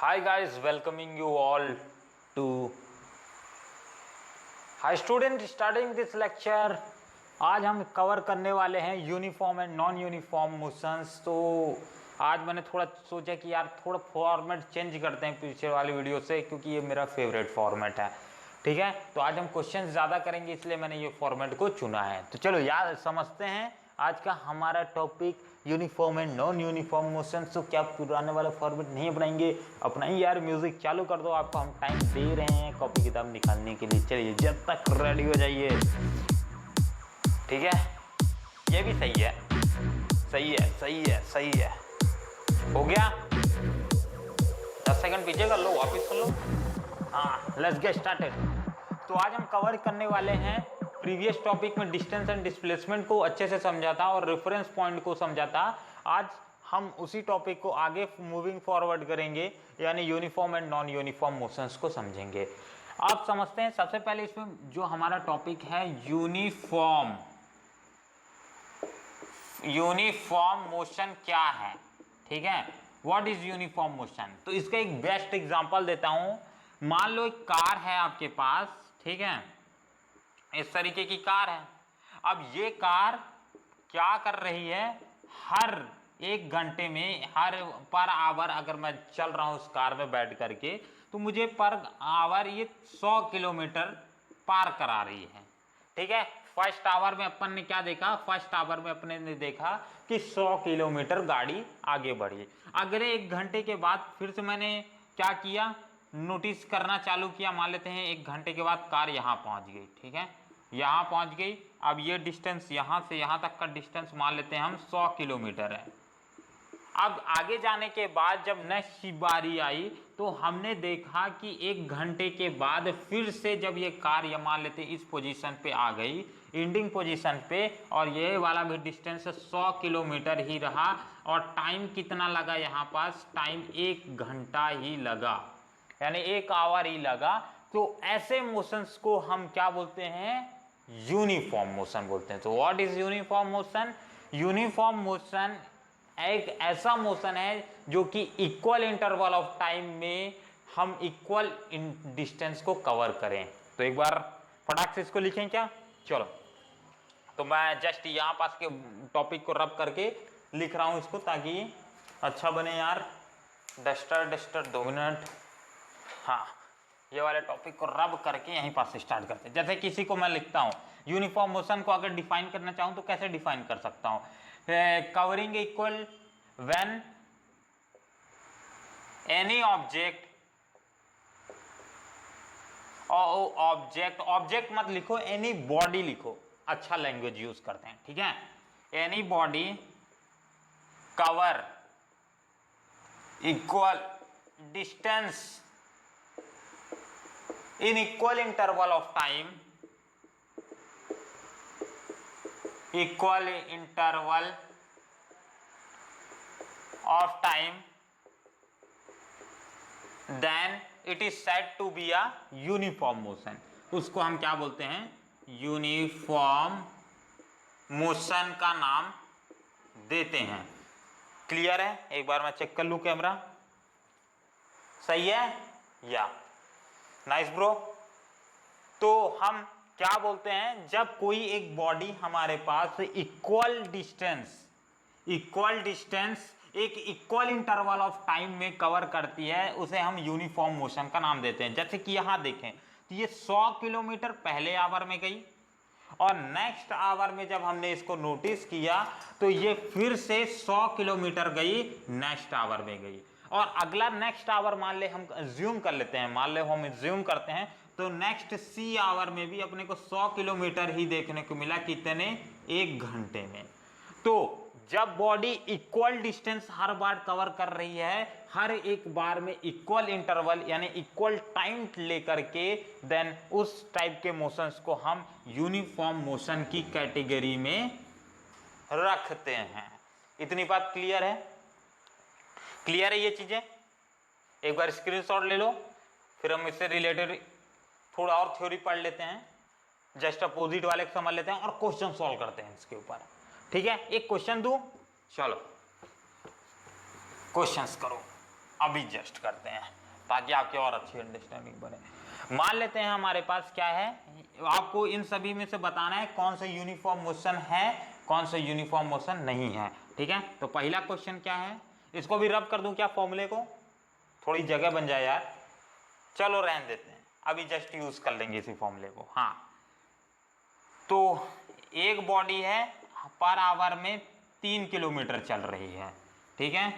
Hi guys, welcoming you all to Hi student starting this lecture। आज हम cover करने वाले हैं uniform and non uniform motions. तो आज मैंने थोड़ा सोचा कि यार थोड़ा फॉर्मेट चेंज करते हैं पीछे वाली वीडियो से, क्योंकि ये मेरा फेवरेट फॉर्मेट है। ठीक है, तो आज हम क्वेश्चंस ज़्यादा करेंगे, इसलिए मैंने ये फॉर्मेट को चुना है। तो चलो यार समझते हैं आज का हमारा topic uniform and non uniform motion. तो क्या पुराने वाला फॉर्मेट नहीं अपनाएंगे? अपनाइए यार, म्यूजिक चालू कर दो, आपको हम टाइम दे रहे हैं कॉपी किताब निकालने के लिए। चलिए जब तक रेडी हो जाइए। ठीक है, ये भी सही है, सही है, सही है, सही है। हो गया, 10 सेकंड पीछे कर लो, वापिस कर लो। हाँ, लेट्स गेट स्टार्टेड। तो आज हम कवर करने वाले हैं, प्रीवियस टॉपिक में डिस्टेंस एंड डिस्प्लेसमेंट को अच्छे से समझा था और रेफरेंस पॉइंट को समझा था। आज हम उसी टॉपिक को आगे मूविंग फॉरवर्ड करेंगे, यानी uniform and non uniform motions को समझेंगे। आप समझते हैं, सबसे पहले इसमें जो हमारा टॉपिक है यूनिफॉर्म मोशन क्या है। ठीक है, व्हाट इज यूनिफॉर्म मोशन। तो इसका एक बेस्ट एग्जांपल देता हूं। मान लो एक कार है आपके पास, ठीक है, इस तरीके की कार है। अब ये कार क्या कर रही है, हर 1 घंटे में, हर पर आवर अगर मैं चल रहा हूं उस कार में बैठ करके, तो मुझे पर आवर ये 100 किलोमीटर पार करा रही है। ठीक है, फर्स्ट आवर में अपन ने क्या देखा, फर्स्ट आवर में अपने ने देखा कि 100 किलोमीटर गाड़ी आगे बढ़ी। अगले 1 घंटे के बाद फिर से मैंने क्या किया, नोटिस करना चालू किया। मान लेते हैं 1 घंटे के बाद कार यहाँ पहुँच गई। ठीक है, यहाँ पहुँच गई। अब ये डिस्टेंस यहाँ से यहाँ तक का डिस्टेंस मान लेते हैं हम 100 किलोमीटर है। अब आगे जाने के बाद जब नेक्स्ट बारी आई तो हमने देखा कि 1 घंटे के बाद फिर से जब ये कार ये मान लेते इस पोजीशन पे आ गई, एंडिंग पोजीशन पे, और ये वाला भी डिस्टेंस 100 किलोमीटर ही रहा। और टाइम कितना लगा यहाँ पास, टाइम 1 घंटा ही लगा, यानी 1 आवर ही लगा। तो ऐसे मोशंस को हम क्या बोलते हैं, यूनिफॉर्म मोशन बोलते हैं। तो what is uniform motion. Uniform motion एक ऐसा मोशन है जो कि इक्वल इंटरवल ऑफ टाइम में हम इक्वल डिस्टेंस को कवर करें। तो एक बार फटाक से इसको लिखें क्या, चलो। तो मैं जस्ट यहाँ पास के टॉपिक को रब करके लिख रहा हूं इसको, ताकि अच्छा बने यार। Duster 2 minute. हाँ, ये वाले टॉपिक को रब करके यहीं पास से स्टार्ट करते हैं। जैसे किसी को मैं लिखता हूँ, यूनिफॉर्म मोशन को अगर डिफाइन करना चाहूँ तो कैसे डिफाइन कर सकता हूँ, covering equal when any object मत लिखो, एनी बॉडी लिखो, अच्छा लैंग्वेज यूज करते हैं। ठीक है, any body cover equal distance in equal interval of time, then it is said to be a uniform motion। उसको हम क्या बोलते हैं, यूनिफॉर्म मोशन का नाम देते हैं। क्लियर है, एक बार मैं चेक कर लूं कैमरा, सही है या नाइस ब्रो। तो हम क्या बोलते हैं, जब कोई एक बॉडी हमारे पास इक्वल डिस्टेंस एक इक्वल इंटरवल ऑफ टाइम में कवर करती है, उसे हम यूनिफॉर्म मोशन का नाम देते हैं। जैसे कि यहां देखें तो ये 100 किलोमीटर पहले आवर में गई, और नेक्स्ट आवर में जब हमने इसको नोटिस किया तो ये फिर से 100 किलोमीटर गई, नेक्स्ट आवर में गई। और अगला नेक्स्ट आवर मान ले हम अज्यूम कर लेते हैं, मान ले हम अज्यूम करते हैं, तो नेक्स्ट सी आवर में भी अपने को 100 किलोमीटर ही देखने को मिला, कितने, 1 घंटे में। तो जब बॉडी इक्वल डिस्टेंस हर बार कवर कर रही है, हर एक बार में इक्वल इंटरवल यानी इक्वल टाइम लेकर के, देन उस टाइप के मोशंस को हम यूनिफॉर्म मोशन की कैटेगरी में रखते हैं। इतनी बात क्लियर है, क्लियर है ये चीजें। एक बार स्क्रीनशॉट ले लो, फिर हम इससे रिलेटेड थोड़ा और थ्योरी पढ़ लेते हैं, जस्ट अपोजिट वाले को समझ लेते हैं और क्वेश्चन सॉल्व करते हैं इसके ऊपर। ठीक है, एक क्वेश्चन दूं, चलो क्वेश्चंस करो। अभी जस्ट करते हैं ताकि आपकी और अच्छी अंडरस्टैंडिंग बने। मान लेते हैं हमारे पास क्या है, आपको इन सभी में से बताना है कौन सा यूनिफॉर्म मोशन है, कौन सा यूनिफॉर्म मोशन नहीं है। ठीक है, तो पहला क्वेश्चन क्या है, इसको भी रब कर दूं क्या फॉर्मूले को, थोड़ी जगह बन जाए यार, चलो रहने देते हैं, अभी जस्ट यूज कर लेंगे इसी फॉर्मूले को। हाँ, तो एक बॉडी है पर आवर में 3 किलोमीटर चल रही है। ठीक है,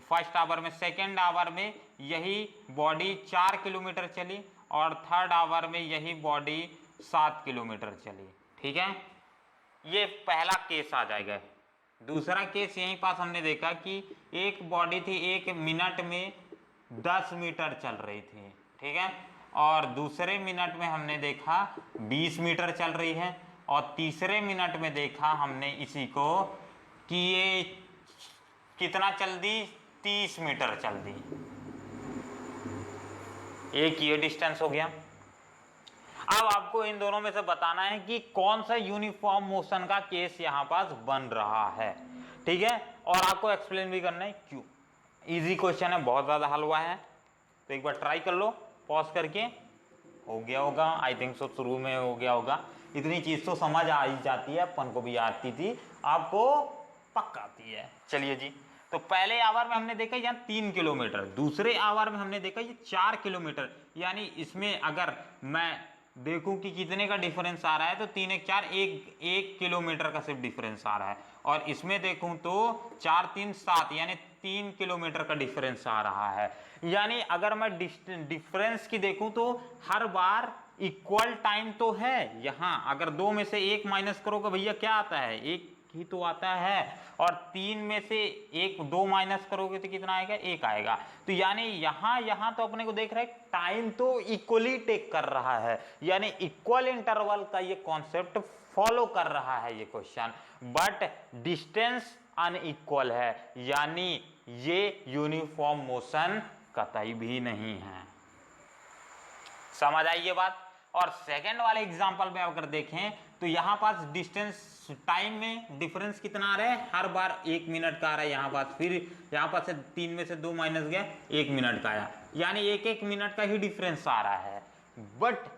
फर्स्ट आवर में, सेकेंड आवर में यही बॉडी 4 किलोमीटर चली और थर्ड आवर में यही बॉडी 7 किलोमीटर चली। ठीक है, ये पहला केस आ जाएगा। दूसरा केस यहीं पास हमने देखा कि एक बॉडी थी 1 मिनट में 10 मीटर चल रही थी। ठीक है, और दूसरे मिनट में हमने देखा 20 मीटर चल रही है, और तीसरे मिनट में देखा हमने इसी को कि ये कितना चल दी, 30 मीटर चल दी। एक ये डिस्टेंस हो गया। अब आपको इन दोनों में से बताना है कि कौन सा यूनिफॉर्म मोशन का केस यहां पास बन रहा है। ठीक है, और आपको एक्सप्लेन भी करना है क्यों। इजी क्वेश्चन है, बहुत ज्यादा हल हुआ है, तो एक बार ट्राई कर लो पॉज करके। हो गया होगा, आई थिंक सो, शुरू में हो गया होगा। इतनी चीज तो समझ आ ही जाती है, अपन को भी आती थी, आपको पक्का आती है। चलिए जी, तो पहले आवर में हमने देखा यहाँ 3 किलोमीटर, दूसरे आवर में हमने देखा ये 4 किलोमीटर। यानी इसमें अगर मैं देखूं कि कितने का डिफरेंस आ रहा है, तो 3 1 4, 1 किलोमीटर का सिर्फ डिफरेंस आ रहा है। और इसमें देखूं तो 4 3 7, यानी 3 किलोमीटर का डिफरेंस आ रहा है। यानी अगर मैं डिफरेंस की देखूं तो हर बार इक्वल टाइम तो है। यहां अगर 2 में से 1 माइनस करोगे भैया क्या आता है, 1 ही तो आता है, और 3 में से 2 माइनस करोगे तो कितना आएगा, 1 आएगा। तो यानी यहां तो अपने को देख रहे हैं टाइम तो इक्वली टेक कर रहा है, यानी इक्वल इंटरवल का ये कॉन्सेप्ट फॉलो कर रहा है ये क्वेश्चन, बट डिस्टेंस अनइक्वल है, यानी ये यूनिफॉर्म मोशन कतई भी नहीं है। समझ आई ये बात। और सेकंड वाले एग्जांपल में अगर देखें तो यहां पास डिस्टेंस टाइम में डिफरेंस कितना आ रहा है, हर बार 1 मिनट का आ रहा है यहां पास, फिर यहां पास से 3 में से 2 माइनस गया, 1 मिनट का आया, यानी 1 मिनट का ही डिफरेंस आ रहा है। बट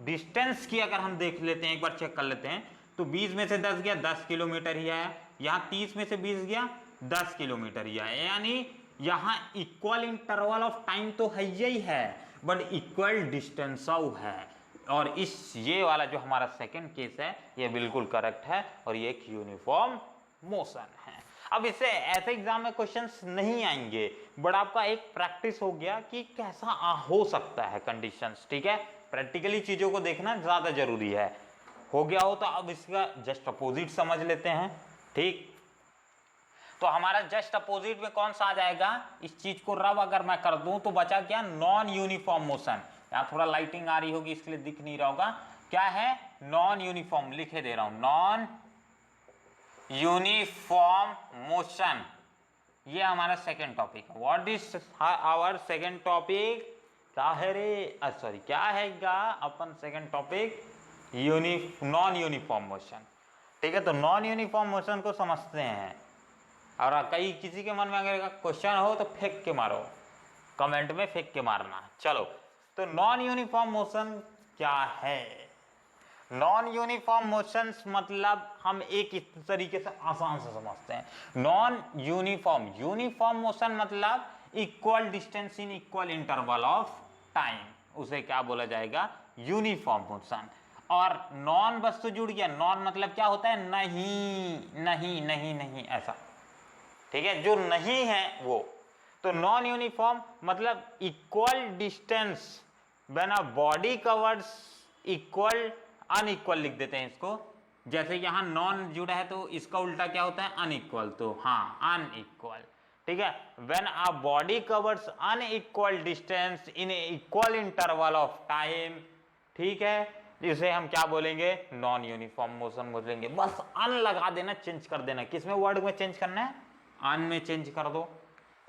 डिस्टेंस की अगर हम देख लेते हैं, एक बार चेक कर लेते हैं, तो 20 में से 10 गया, 10 किलोमीटर ही आया। यहां 30 में से 20 गया, 10 किलोमीटर ही आया। यानी यहां इक्वल इंटरवल ऑफ टाइम तो है ही है, बट इक्वल डिस्टेंस है। और इस ये वाला जो हमारा सेकंड केस है ये बिल्कुल करेक्ट है, और ये एक यूनिफॉर्म मोशन है। अब इससे ऐसे एग्जाम में क्वेश्चंस नहीं आएंगे, बट आपका एक प्रैक्टिस हो गया कि कैसा हो सकता है कंडीशंस। ठीक है, प्रैक्टिकली चीजों को देखना ज्यादा जरूरी है। हो गया हो तो अब इसका जस्ट अपोजिट समझ लेते हैं। ठीक, तो हमारा जस्ट अपोजिट में कौन सा आ जाएगा, इस चीज को रब अगर मैं कर दूं तो बचा क्या, नॉन यूनिफॉर्म मोशन। यहां थोड़ा लाइटिंग आ रही होगी इसके लिए दिख नहीं रहा होगा, क्या है, नॉन यूनिफॉर्म, लिखे दे रहा हूं, नॉन यूनिफॉर्म मोशन। ये हमारा सेकेंड टॉपिक है। What is our second topic, क्या है रे, सॉरी क्या है अपन second topic, non uniform motion. ठीक है, तो नॉन यूनिफॉर्म मोशन को समझते हैं। और कई किसी के मन में अगर क्वेश्चन हो तो फेंक के मारो, कमेंट में फेंक के मारना। चलो, तो नॉन यूनिफॉर्म मोशन क्या है। नॉन यूनिफॉर्म मोशन मतलब हम एक इस तरीके से आसान से समझते हैं, नॉन यूनिफॉर्म मोशन मतलब equal distance in equal interval of time, उसे क्या बोला जाएगा, यूनिफॉर्म मोशन। और नॉन बस तो जुड़ गया, नॉन मतलब क्या होता है, नहीं नहीं नहीं नहीं ऐसा। ठीक है, जो नहीं है वो। तो नॉन यूनिफॉर्म मतलब equal distance when a body covers equal unequal लिख देते हैं इसको। जैसे यहां नॉन जुड़ा है तो इसका उल्टा क्या होता है, अनइक्वल, तो हाँ अनइक्वल। ठीक है, when a body covers unequal distance in equal interval of time. ठीक है, इसे हम क्या बोलेंगे, नॉन यूनिफॉर्म मोशन बोलेंगे। बस अन लगा देना, चेंज कर देना, किसमें वर्ड में चेंज करना है, अन में चेंज कर दो।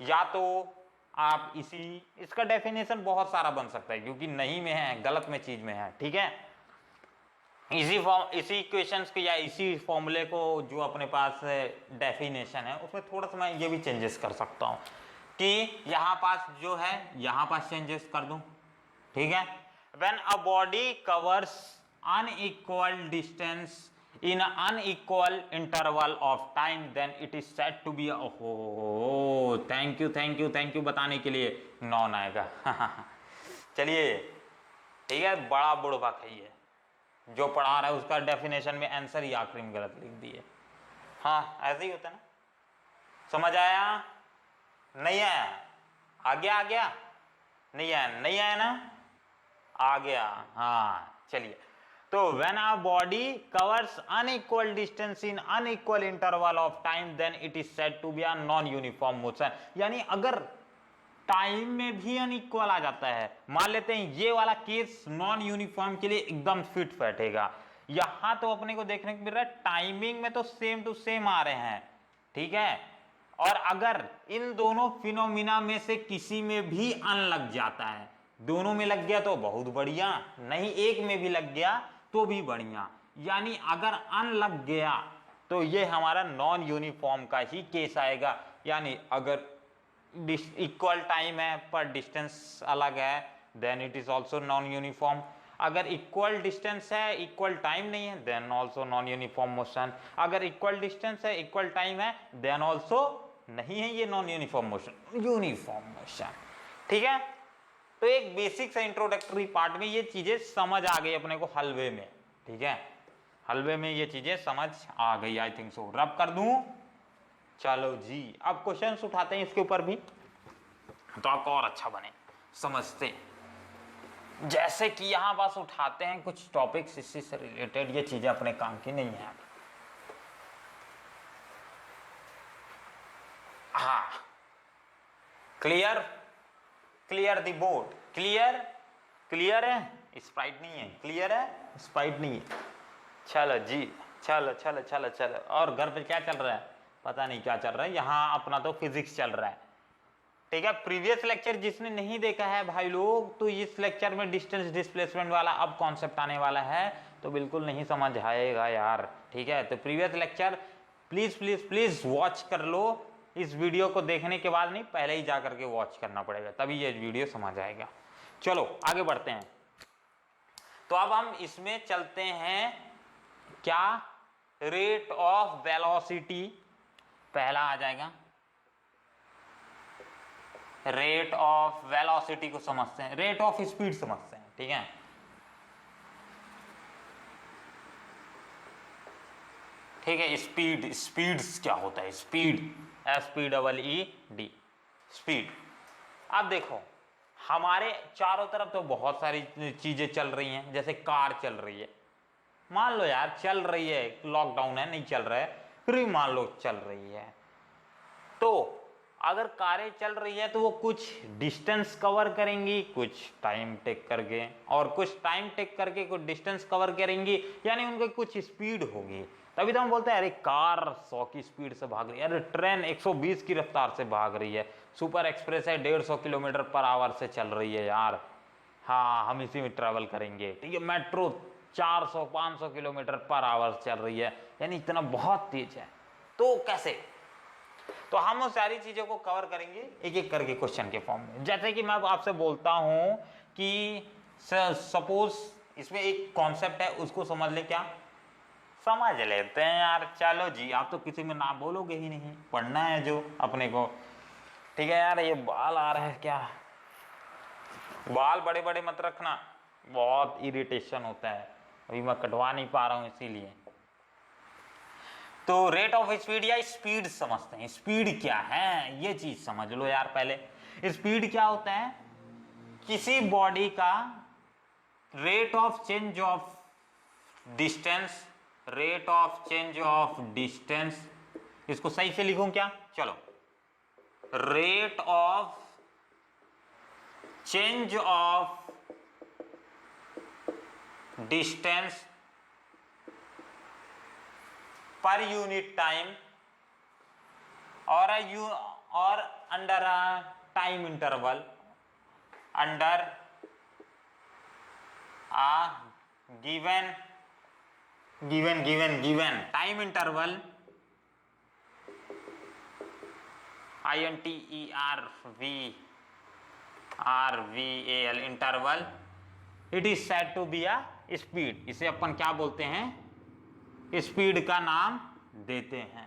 या तो आप इसका डेफिनेशन बहुत सारा बन सकता है, क्योंकि नहीं में है, गलत में चीज में है। ठीक है, इसी इक्वेशंस को या इसी फॉर्मूले को जो अपने पास डेफिनेशन है उसमें थोड़ा सा मैं ये भी चेंजेस कर सकता हूं कि यहाँ पास जो है यहाँ पास चेंजेस कर दूं, ठीक है। When a body covers unequal distance in unequal interval of time then it is said to be ओहो, थैंक यू बताने के लिए। नॉन आएगा चलिए ठीक है, बड़ा बुड़बक है ये, जो पढ़ा रहा है उसका डेफिनेशन में आंसर ही आखिरी में गलत लिख दिए। हाँ ऐसे ही होता है ना, समझ आया नहीं आया, आ गया नहीं आया ना, आ गया। हाँ चलिए, तो when a body covers unequal distance in unequal interval of time then it is said to be a non uniform motion. यानी अगर टाइम में भी अनइक्वल आ जाता है, मान लेते हैं ये वाला केस नॉन यूनिफॉर्म के लिए एकदम फिट बैठेगा। यहां तो अपने को देखने को मिल रहा है टाइमिंग में तो सेम टू सेम आ रहे हैं, ठीक है। और अगर इन दोनों फिनोमिना में से किसी में भी अन लग जाता है, दोनों में लग गया तो बहुत बढ़िया, नहीं एक में भी लग गया तो भी बढ़िया। यानी अगर अन लग गया तो ये हमारा नॉन यूनिफॉर्म का ही केस आएगा। यानी अगर इक्वल टाइम है पर डिस्टेंस अलग है then it is also non uniform. अगर इक्वल डिस्टेंस है इक्वल टाइम नहीं है then also non uniform motion. अगर इक्वल डिस्टेंस है इक्वल टाइम है देन ऑल्सो नहीं है ये non uniform motion, uniform motion, ठीक है। तो एक बेसिक सा इंट्रोडक्टरी पार्ट में ये चीजें समझ आ गई अपने को हलवे में, ठीक है, हलवे में ये चीजें समझ आ गई। आई थिंक सो, रब कर दूं। चलो जी अब क्वेश्चंस उठाते हैं इसके ऊपर भी, तो आपको और अच्छा बने समझते। जैसे कि यहां पास उठाते हैं कुछ टॉपिक्स इससे से रिलेटेड, ये चीजें अपने काम की नहीं है। हाँ क्लियर द बोर्ड, क्लियर है, स्प्राइट नहीं है, क्लियर है स्प्राइट नहीं है। चलो जी चलो। और घर पे क्या चल रहा है पता नहीं क्या चल रहा है, यहाँ अपना तो फिजिक्स चल रहा है, ठीक है। प्रीवियस लेक्चर जिसने नहीं देखा है भाई लोग, तो इस लेक्चर में डिस्टेंस डिस्प्लेसमेंट वाला अब कॉन्सेप्ट आने वाला है, तो बिल्कुल नहीं समझ आएगा यार, ठीक है। तो प्रीवियस लेक्चर प्लीज वॉच कर लो। इस वीडियो को देखने के बाद नहीं, पहले ही जाकर के वॉच करना पड़ेगा, तभी ये वीडियो समझ आएगा। चलो आगे बढ़ते हैं। तो अब हम इसमें चलते हैं, क्या रेट ऑफ वेलोसिटी पहला आ जाएगा। रेट ऑफ वेलोसिटी को समझते हैं, रेट ऑफ स्पीड समझते हैं, ठीक है। ठीक है, स्पीड्स क्या होता है, स्पीड SPEED, स्पीड। अब देखो हमारे चारों तरफ तो बहुत सारी चीजें चल रही हैं, जैसे कार चल रही है, मान लो यार चल रही है, लॉकडाउन है नहीं चल रहा है, फिर भी मान लो चल रही है। तो अगर कारें चल रही है तो वो कुछ डिस्टेंस कवर करेंगी कुछ टाइम टेक करके, और कुछ टाइम टेक करके कुछ डिस्टेंस कवर करेंगी, यानी उनकी कुछ स्पीड होगी। तभी तो हम बोलते हैं अरे कार 100 की स्पीड से भाग रही है, अरे ट्रेन 120 की रफ्तार से भाग रही है, सुपर एक्सप्रेस है 150 किलोमीटर पर आवर से चल रही है यार, हाँ हम इसी में ट्रेवल करेंगे, ठीक है। मेट्रो 400-500 किलोमीटर पर आवर चल रही है, यानी इतना बहुत तेज है। तो कैसे, तो हम उस सारी चीजों को कवर करेंगे एक एक करके क्वेश्चन के फॉर्म में। जैसे कि मैं आपसे बोलता हूं कि सपोज इसमें एक कॉन्सेप्ट है, उसको समझ ले, क्या समझ लेते हैं यार। चलो जी, आप तो किसी में ना बोलोगे ही नहीं, पढ़ना है जो अपने को, ठीक है यार। ये बाल आ रहा है क्या, बाल बड़े बड़े मत रखना, बहुत इरिटेशन होता है, अभी मैं कटवा नहीं पा रहा हूं इसीलिए। तो रेट ऑफ स्पीड या स्पीड समझते हैं, स्पीड क्या है ये चीज समझ लो यार पहले। स्पीड क्या होता है, किसी बॉडी का rate of change of distance, rate of change of distance, इसको सही से लिखूं क्या, चलो, rate of change of distance पर यूनिट टाइम और under a time interval, under a given time interval interval interval, it is said to be a speed. इसे अपन क्या बोलते हैं, स्पीड का नाम देते हैं।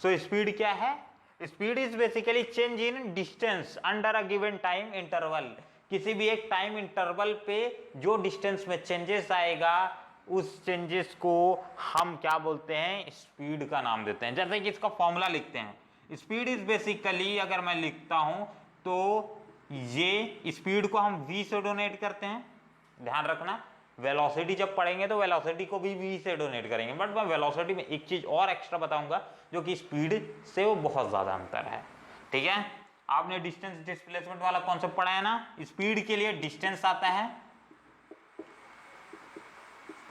सो स्पीड क्या है, speed is basically change in distance under a given time interval. किसी भी एक टाइम इंटरवल पे जो डिस्टेंस में चेंजेस आएगा उस चेंजेस को हम क्या बोलते हैं, स्पीड का नाम देते हैं। जैसे कि इसका फॉर्मूला लिखते हैं, स्पीड इज बेसिकली, अगर मैं लिखता हूं तो ये स्पीड को हम v से डोनेट करते हैं, ध्यान रखना। वेलोसिटी जब पढ़ेंगे तो वेलोसिटी को भी v से डोनेट करेंगे, बट मैं वेलोसिटी में एक चीज और एक्स्ट्रा बताऊंगा जो कि स्पीड से वो बहुत ज्यादा अंतर है, ठीक है। आपने डिस्टेंस डिस्प्लेसमेंट वाला कॉन्सेप्ट पढ़ा है ना, स्पीड के लिए डिस्टेंस आता है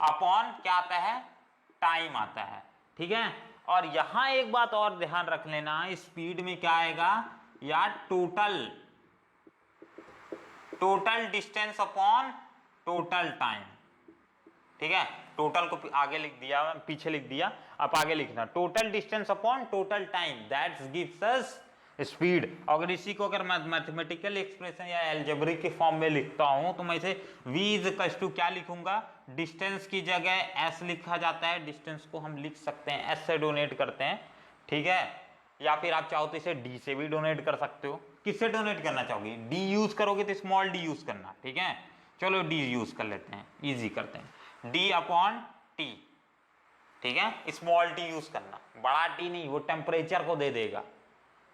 अपॉन क्या आता है, टाइम आता है, ठीक है। और यहां एक बात और ध्यान रख लेना, स्पीड में क्या आएगा या total distance upon total time, ठीक है। टोटल को आगे लिख दिया, पीछे लिख दिया, अब आगे लिखना, total distance upon total time that gives us speed. अगर इसी को अगर मैं मैथमेटिकल एक्सप्रेशन या एल्जेब्रिक के फॉर्म में लिखता हूं तो मैं इसे v इज इक्वल टू क्या लिखूंगा, डिस्टेंस की जगह s लिखा जाता है, डिस्टेंस को हम लिख सकते हैं s से डोनेट करते हैं, ठीक है। या फिर आप चाहो तो इसे d से भी डोनेट कर सकते हो। किससे डोनेट करना चाहोगे, d यूज करोगे तो स्मॉल d यूज करना, ठीक है। चलो d यूज कर लेते हैं, इजी करते हैं, d अपॉन t, ठीक है। स्मॉल t यूज करना, बड़ा t नहीं, वो टेम्परेचर को दे देगा,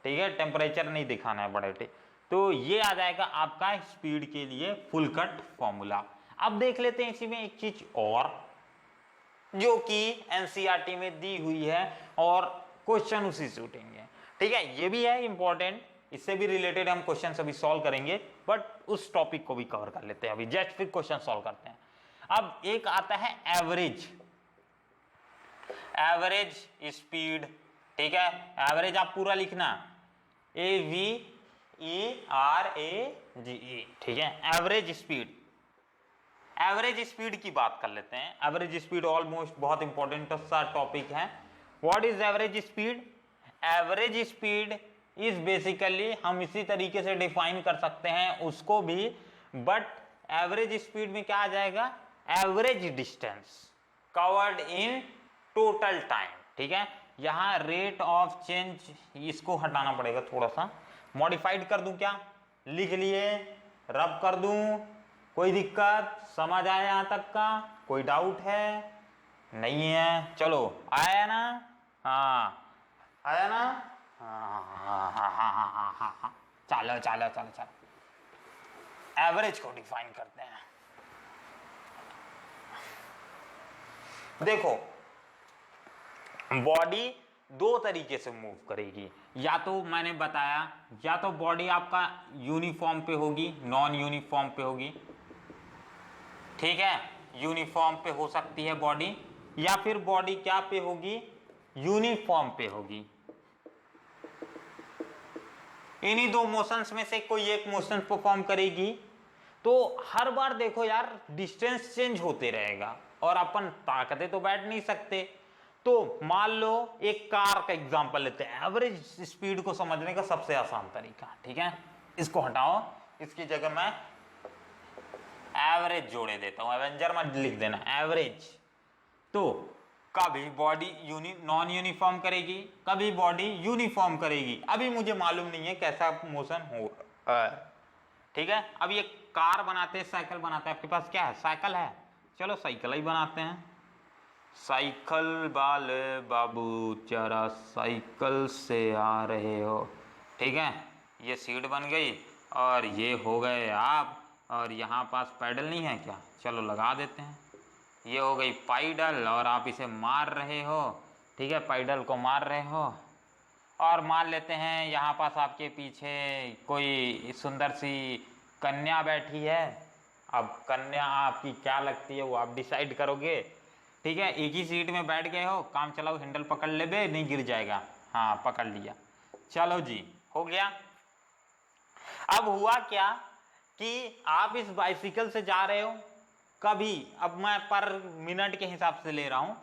ठीक है, टेम्परेचर नहीं दिखाना है बड़े टी। तो ये आ जाएगा आपका स्पीड के लिए फुल कट फॉर्मूला। अब देख लेते हैं इसी में एक चीज और जो कि एनसीईआरटी में दी हुई है और क्वेश्चन उसी से उठेंगे, ठीक है। ये भी है इंपॉर्टेंट, इससे भी रिलेटेड हम क्वेश्चन अभी सॉल्व करेंगे, बट उस टॉपिक को भी कवर कर लेते हैं अभी, जस्ट फिर क्वेश्चन सॉल्व करते हैं। अब एक आता है एवरेज स्पीड, ठीक है। एवरेज आप पूरा लिखना, AVERAGE, ठीक है। एवरेज स्पीड की बात कर लेते हैं। एवरेज स्पीड ऑलमोस्ट बहुत इंपॉर्टेंट सा टॉपिक है। What is average speed, average speed is basically, हम इसी तरीके से डिफाइन कर सकते हैं उसको भी, बट एवरेज स्पीड में क्या आ जाएगा, average distance covered in total time, ठीक है। यहां रेट ऑफ चेंज, इसको हटाना पड़ेगा, थोड़ा सा मॉडिफाइड कर दूं क्या, लिख लिए, रब कर दूं, कोई दिक्कत, समझ आया यहां तक का, कोई डाउट है, नहीं है, चलो आया ना, हाँ आया ना, हाँ, चलो चलो चलो चलो, एवरेज को डिफाइन करते हैं। देखो बॉडी दो तरीके से मूव करेगी, या तो मैंने बताया, या तो बॉडी आपका यूनिफॉर्म पे होगी, नॉन यूनिफॉर्म पे होगी, ठीक है, यूनिफॉर्म पे हो सकती है बॉडी, या फिर बॉडी क्या पे होगी, यूनिफॉर्म पे होगी। इन्हीं दो मोशंस में से कोई एक मोशन परफॉर्म करेगी। तो हर बार देखो यार डिस्टेंस चेंज होते रहेगा और अपन ताकते तो बैठ नहीं सकते। तो मान लो एक कार का एग्जांपल लेते हैं, एवरेज स्पीड को समझने का सबसे आसान तरीका, ठीक है। इसको हटाओ, इसकी जगह मैं एवरेज जोड़े देता हूं, एवेंजर मत लिख देना, एवरेज। तो कभी बॉडी नॉन यूनिफॉर्म करेगी, कभी बॉडी यूनिफॉर्म करेगी। अभी मुझे मालूम नहीं है कैसा मोशन हो, ठीक है। अब ये कार बनाते हैं, साइकिल बनाते हैं, आपके पास क्या है, साइकिल है, चलो साइकिल ही बनाते हैं। साइकिल वाले बाबू जरा साइकिल से आ रहे हो, ठीक है। ये सीट बन गई और ये हो गए आप, और यहाँ पास पैडल नहीं है क्या, चलो लगा देते हैं। ये हो गई पैडल और आप इसे मार रहे हो, ठीक है, पैडल को मार रहे हो। और मान लेते हैं यहाँ पास आपके पीछे कोई सुंदर सी कन्या बैठी है। अब कन्या आपकी क्या लगती है वो आप डिसाइड करोगे, ठीक है। एक ही सीट में बैठ गए हो, काम चलाओ, हैंडल पकड़ ले बे, नहीं गिर जाएगा, हाँ पकड़ लिया, चलो जी हो गया। अब हुआ क्या कि आप इस बाइसिकल से जा रहे हो, कभी, अब मैं पर मिनट के हिसाब से ले रहा हूं,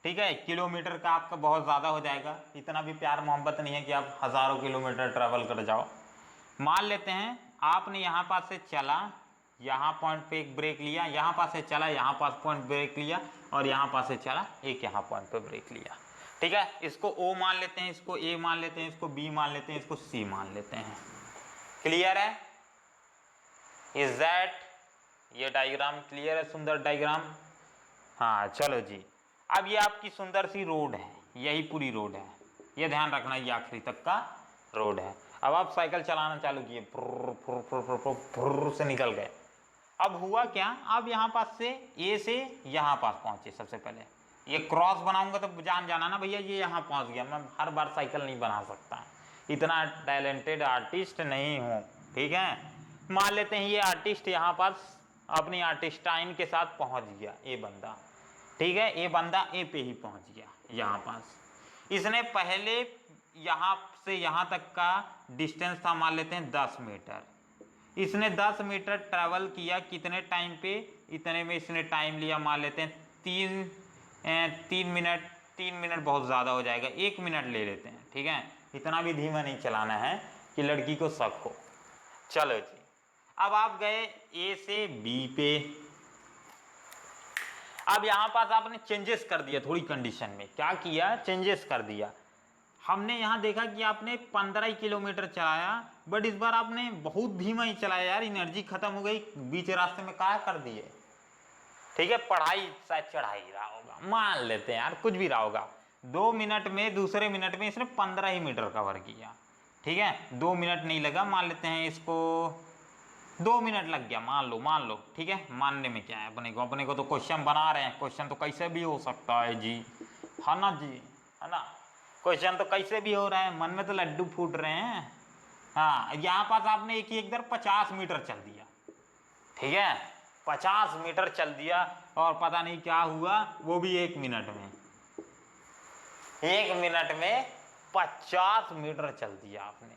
ठीक है, किलोमीटर का आपका बहुत ज़्यादा हो जाएगा, इतना भी प्यार मोहब्बत नहीं है कि आप हज़ारों किलोमीटर ट्रैवल कर जाओ। मान लेते हैं आपने यहाँ पास से चला, यहाँ पॉइंट पे एक ब्रेक लिया, यहाँ पास से चला, यहाँ पास पॉइंट ब्रेक लिया, और यहाँ पास से चला, एक यहाँ पॉइंट पे ब्रेक लिया। ठीक है, इसको O मान लेते हैं, इसको A मान लेते हैं, इसको B मान लेते हैं, इसको C मान लेते हैं। क्लियर है? इज दैट, ये डायग्राम क्लियर है? सुंदर डायग्राम। हाँ चलो जी, अब ये आपकी सुंदर सी रोड है, यही पूरी रोड है, ये ध्यान रखना, ये आखिरी तक का रोड है। अब आप साइकिल चलाना चालू किए, फुर से निकल गए। अब हुआ क्या, आप यहाँ पास से ए से यहाँ पास पहुंचे। सबसे पहले ये क्रॉस बनाऊंगा तो जान जाना ना भैया ये यहाँ पहुंच गया। मैं हर बार साइकिल नहीं बना सकता, इतना टैलेंटेड आर्टिस्ट नहीं हूँ। ठीक है, मान लेते हैं ये आर्टिस्ट यहाँ पास अपनी आर्टिस्टाइन के साथ पहुंच गया, ए बंदा। ठीक है, ए बंदा ए पे ही पहुंच गया यहाँ पास। इसने पहले यहाँ से यहाँ तक का डिस्टेंस था, मान लेते हैं 10 मीटर। इसने 10 मीटर ट्रैवल किया कितने टाइम पे, इतने में इसने टाइम लिया, मान लेते हैं 3 मिनट। 3 मिनट बहुत ज़्यादा हो जाएगा, 1 मिनट ले लेते हैं। ठीक है, इतना भी धीमा नहीं चलाना है कि लड़की को शक हो। चलो जी, अब आप गए ए से बी पे। अब यहाँ पास आपने चेंजेस कर दिया थोड़ी कंडीशन में। क्या किया, चेंजेस कर दिया। हमने यहाँ देखा कि आपने 15 किलोमीटर चलाया, बट इस बार आपने बहुत धीमा ही चलाया यार, एनर्जी खत्म हो गई, बीच रास्ते में क्या कर दिए। ठीक है, पढ़ाई शायद चढ़ाई रहा होगा, मान लेते हैं यार, कुछ भी रहा होगा। 2 मिनट में, दूसरे मिनट में इसने 15 ही मीटर कवर किया। ठीक है, 2 मिनट नहीं लगा, मान लेते हैं इसको 2 मिनट लग गया, मान लो। ठीक है, मानने में क्या है, अपने को तो क्वेश्चन बना रहे हैं, क्वेश्चन तो कैसे भी हो सकता है जी, है ना जी, है ना, क्वेश्चन तो कैसे भी हो रहा है, मन में तो लड्डू फूट रहे हैं। हाँ, यहाँ पास आपने एक ही एक दर 50 मीटर चल दिया। ठीक है, 50 मीटर चल दिया, और पता नहीं क्या हुआ, वो भी 1 मिनट में। 1 मिनट में 50 मीटर चल दिया आपने।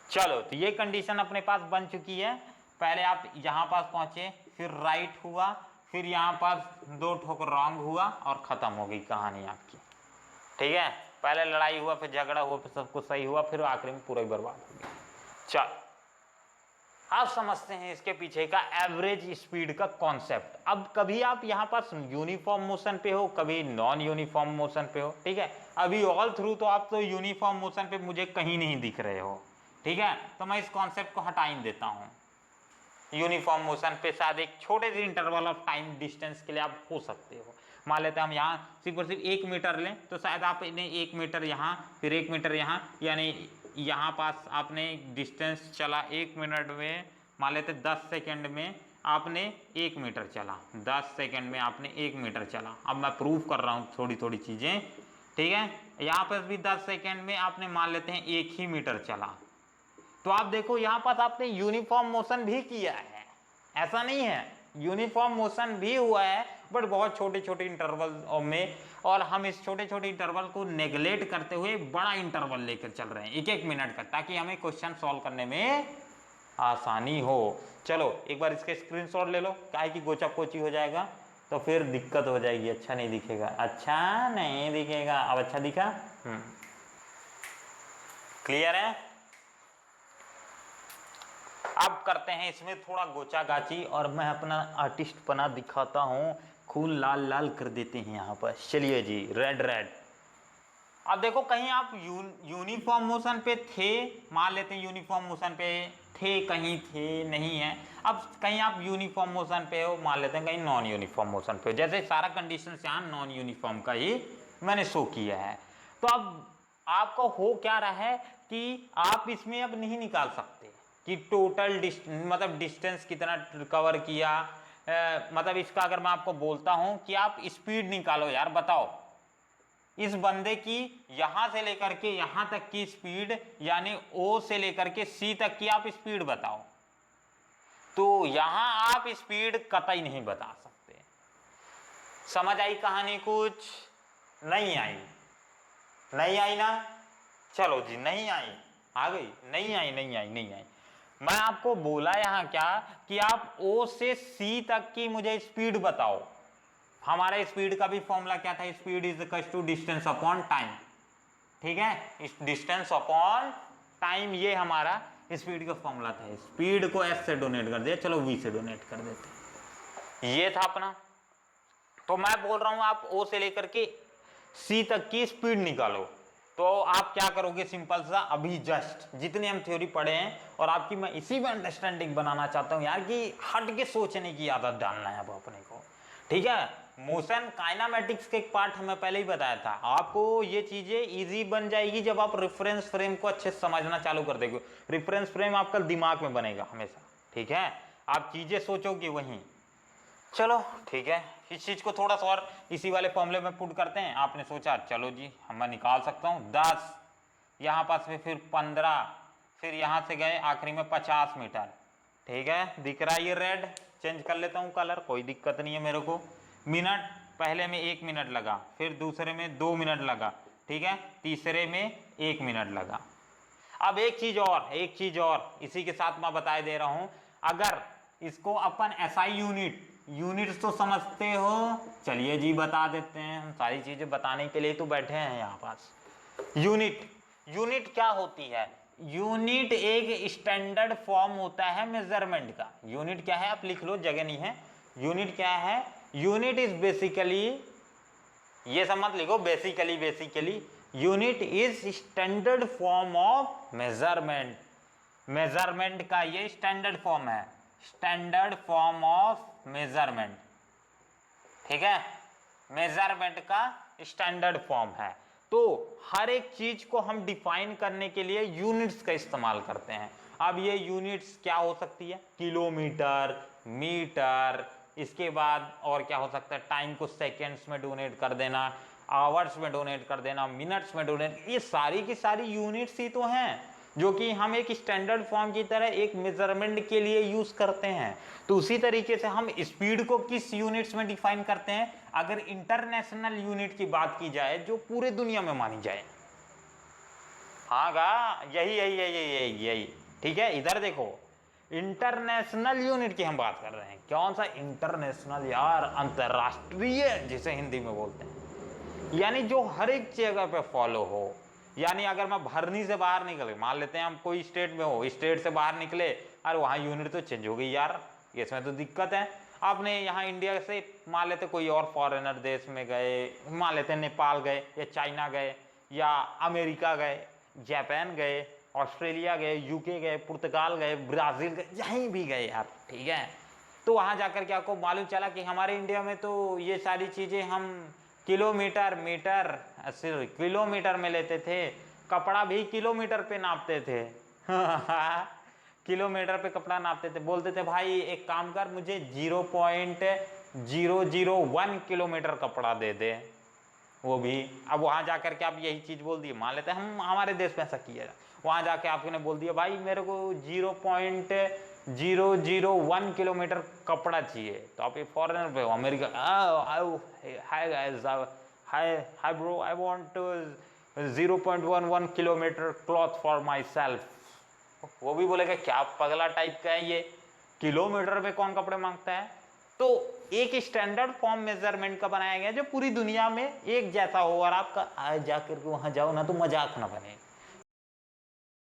चलो, तो ये कंडीशन अपने पास बन चुकी है। पहले आप यहाँ पास पहुंचे, फिर राइट हुआ, फिर यहाँ पास 2 ठोकर रॉन्ग हुआ, और ख़त्म हो गई कहानी आपकी। ठीक है, पहले लड़ाई हुआ, फिर झगड़ा हुआ, फिर सब कुछ सही हुआ, फिर आखिरी में पूरा ही बर्बाद हो गया। चल, आप समझते हैं इसके पीछे का एवरेज स्पीड का कॉन्सेप्ट। अब कभी आप यहाँ पास यूनिफॉर्म मोशन पे हो, कभी नॉन यूनिफॉर्म मोशन पे हो। ठीक है, अभी ऑल थ्रू तो आप तो यूनिफॉर्म मोशन पे मुझे कहीं नहीं दिख रहे हो। ठीक है, तो मैं इस कॉन्सेप्ट को हटा ही देता हूँ। यूनिफॉर्म मोशन पे शायद एक छोटे से इंटरवल ऑफ टाइम डिस्टेंस के लिए आप हो सकते हो। मान लेते हैं हम यहाँ सिर्फ और सिर्फ 1 मीटर लें, तो शायद आपने 1 मीटर यहाँ, फिर 1 मीटर यहाँ, यानी यहाँ पास आपने डिस्टेंस चला 1 मिनट में, मान लेते 10 सेकेंड में आपने 1 मीटर चला, 10 सेकेंड में आपने 1 मीटर चला। अब मैं प्रूव कर रहा हूँ थोड़ी थोड़ी चीज़ें। ठीक है, यहाँ पर भी 10 सेकेंड में आपने मान लेते हैं 1 ही मीटर चला। तो आप देखो यहाँ पास आपने यूनिफॉर्म मोशन भी किया है, ऐसा नहीं है, यूनिफॉर्म मोशन भी हुआ है, बट बहुत छोटे छोटे इंटरवल में। और हम इस छोटे छोटे इंटरवल को नेगलेक्ट करते हुए बड़ा इंटरवल लेकर चल रहे हैं, 1-1 मिनट का, ताकि हमें क्वेश्चन सॉल्व करने में आसानी हो। चलो एक बार इसके स्क्रीनशॉट ले लो, क्या है कि गोचा कोची हो जाएगा तो फिर दिक्कत हो जाएगी, अच्छा नहीं दिखेगा, अच्छा नहीं दिखेगा। अब अच्छा दिखा? क्लियर है? अब करते हैं इसमें थोड़ा गोचा गाची, और मैं अपना आर्टिस्ट पना दिखाता हूँ, खून लाल लाल कर देते हैं यहाँ पर। चलिए जी, रेड रेड। अब देखो, कहीं आप यूनिफॉर्म मोशन पे थे, मान लेते हैं यूनिफॉर्म मोशन पे थे, कहीं थे नहीं है। अब कहीं आप यूनिफॉर्म मोशन पे हो, मान लेते हैं कहीं नॉन यूनिफॉर्म मोशन पे हो। जैसे सारा कंडीशन यहाँ नॉन यूनिफॉर्म का ही मैंने शो किया है। तो अब आपको हो क्या रहा है कि आप इसमें अब नहीं निकाल सकते कि टोटल मतलब डिस्टेंस कितना कवर किया। मतलब इसका अगर मैं आपको बोलता हूं कि आप स्पीड निकालो यार, बताओ इस बंदे की यहां से लेकर के यहां तक की स्पीड, यानी ओ से लेकर के सी तक की आप स्पीड बताओ, तो यहां आप स्पीड कतई नहीं बता सकते। समझ आई कहानी? कुछ नहीं आई? नहीं आई ना? चलो जी, नहीं आई, आ गई? नहीं आई, नहीं आई, नहीं आई। मैं आपको बोला यहाँ क्या कि आप O से C तक की मुझे स्पीड बताओ, हमारे स्पीड का भी फॉर्मूला क्या था, speed is equal to distance upon time, ठीक है, इस डिस्टेंस अपॉन टाइम ये हमारा स्पीड का फॉर्मूला था। स्पीड को एस से डोनेट कर दिया, चलो वी से डोनेट कर देते, ये था अपना। तो मैं बोल रहा हूं आप ओ से लेकर के सी तक की स्पीड निकालो, तो आप क्या करोगे, सिंपल सा अभी जस्ट जितने हम थ्योरी पढ़े हैं, और आपकी मैं इसी में अंडरस्टैंडिंग बनाना चाहता हूं यार कि हट के सोचने की आदत डालना है अब अपने को, ठीक है। मोशन काइनामेटिक्स के एक पार्ट हमें पहले ही बताया था, आपको ये चीजें इजी बन जाएगी जब आप रेफरेंस फ्रेम को अच्छे से समझना चालू कर देंगे। रेफरेंस फ्रेम आपका दिमाग में बनेगा हमेशा, ठीक है, आप चीजें सोचोगे वहीं। चलो ठीक है, इस चीज को थोड़ा सा और इसी वाले फॉर्मूले में पुट करते हैं। आपने सोचा चलो जी हम मैं निकाल सकता हूँ 10, यहाँ पास में फिर 15, फिर यहाँ से गए आखिरी में 50 मीटर, ठीक है, दिख रहा है ये रेड, चेंज कर लेता हूँ कलर, कोई दिक्कत नहीं है मेरे को। मिनट, पहले में 1 मिनट लगा, फिर दूसरे में 2 मिनट लगा, ठीक है, तीसरे में 1 मिनट लगा। अब एक चीज और इसी के साथ मैं बताए दे रहा हूं, अगर इसको अपन एसआई यूनिट तो समझते हो, चलिए जी बता देते हैं, हम सारी चीजें बताने के लिए तो बैठे हैं यहाँ पास। यूनिट क्या होती है, यूनिट एक स्टैंडर्ड फॉर्म होता है मेजरमेंट का। यूनिट क्या है आप लिख लो, जगह नहीं है। यूनिट क्या है, यूनिट इज बेसिकली, ये सब मत लिखो, basically unit is standard form of measurement. Measurement का ये स्टैंडर्ड फॉर्म है, स्टैंडर्ड फॉर्म ऑफ मेजरमेंट, ठीक है, मेजरमेंट का स्टैंडर्ड फॉर्म है। तो हर एक चीज को हम डिफाइन करने के लिए यूनिट्स का इस्तेमाल करते हैं। अब ये यूनिट्स क्या हो सकती है, किलोमीटर, मीटर, इसके बाद और क्या हो सकता है, टाइम को सेकेंड्स में डोनेट कर देना, आवर्स में डोनेट कर देना, मिनट्स में डोनेट, ये सारी की सारी यूनिट्स ही तो हैं जो कि हम एक स्टैंडर्ड फॉर्म की तरह एक मेजरमेंट के लिए यूज करते हैं। तो उसी तरीके से हम स्पीड को किस यूनिट्स में डिफाइन करते हैं, अगर इंटरनेशनल यूनिट की बात की जाए जो पूरे दुनिया में मानी जाए, हाँ गा, यही, ठीक है। इधर देखो, इंटरनेशनल यूनिट की हम बात कर रहे हैं। कौन सा इंटरनेशनल यार, अंतरराष्ट्रीय जिसे हिंदी में बोलते हैं, यानी जो हर एक जगह पे फॉलो हो। यानी अगर मैं भरनी से बाहर निकले, मान लेते हैं हम कोई स्टेट में हो, स्टेट से बाहर निकले, अरे वहाँ यूनिट तो चेंज हो गई यार, इसमें तो दिक्कत है। आपने यहाँ इंडिया से मान लेते कोई और फॉरेनर देश में गए, मान लेते नेपाल गए या चाइना गए या अमेरिका गए, जापान गए, ऑस्ट्रेलिया गए, यूके गए, पुर्तगाल गए, ब्राज़ील गए, यहीं भी गए यार, ठीक है। तो वहाँ जाकर के आपको मालूम चला कि हमारे इंडिया में तो ये सारी चीज़ें हम किलोमीटर, मीटर, सिर्फ किलोमीटर में लेते थे, कपड़ा भी किलोमीटर पे नापते थे किलोमीटर पे कपड़ा नापते थे, बोलते थे भाई एक काम कर, मुझे 0.001 किलोमीटर कपड़ा दे दे, वो भी। अब वहाँ जाकर के आप यही चीज़ बोल दिए, मान लेते हैं हम हमारे देश में ऐसा किया जाए, वहाँ जाके आपने बोल दिया भाई मेरे को 0.001 किलोमीटर कपड़ा चाहिए, तो आप ये फॉरेनर पे हो, America, hi guys, hi bro, I want 0.11 kilometre cloth for my self. वो भी बोलेगा क्या पगला टाइप का है ये, किलोमीटर पे कौन कपड़े मांगता है। तो एक स्टैंडर्ड फॉर्म मेजरमेंट का बनाया गया जो पूरी दुनिया में एक जैसा हो, और आपका जाकर के वहां जाओ ना तो मजाक ना बने।